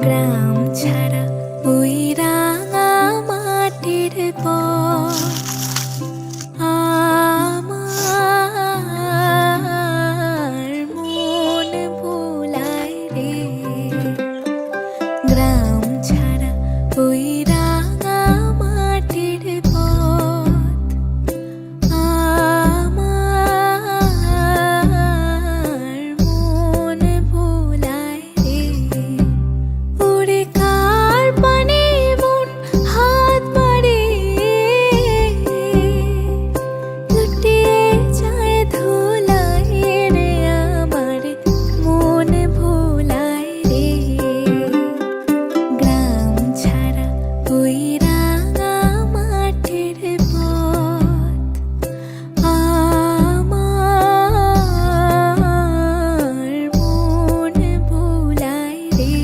গ্রাম ছাড়া ওই রাঙা মাটির পর আমার মন ভোলায় রে। গ্রাম ছাড়া ওই রাঙা মাটির পথ আমার মন ভোলায় রে। ওরে কার পানে মন হাত বাড়িয়ে লুটিয়ে যায় ধুলায় রে, আমার মন ভোলায় রে। গ্রাম ছাড়া ওই রাঙা মাটির পথ আমার মন ভোলায় রে।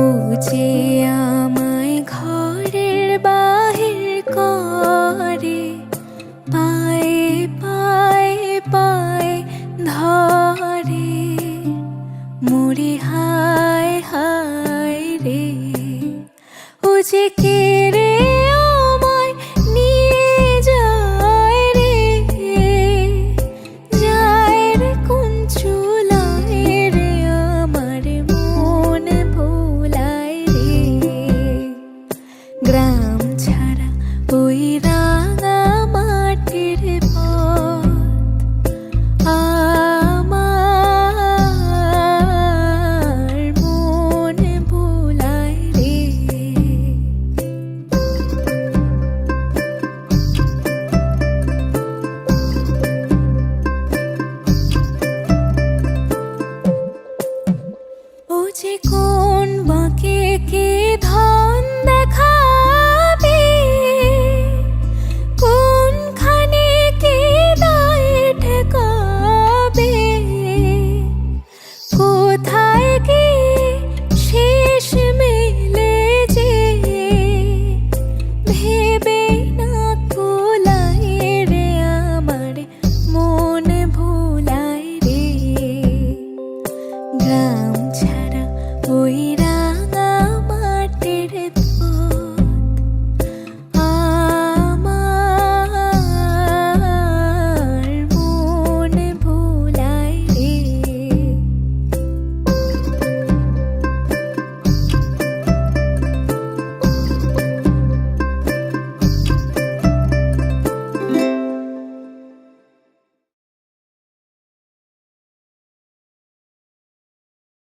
ও যে আমায় ঘরের বাহির করে, পায়ে পায়ে পায়ে ধরে, মরি হায় হায় রে। ও যে কে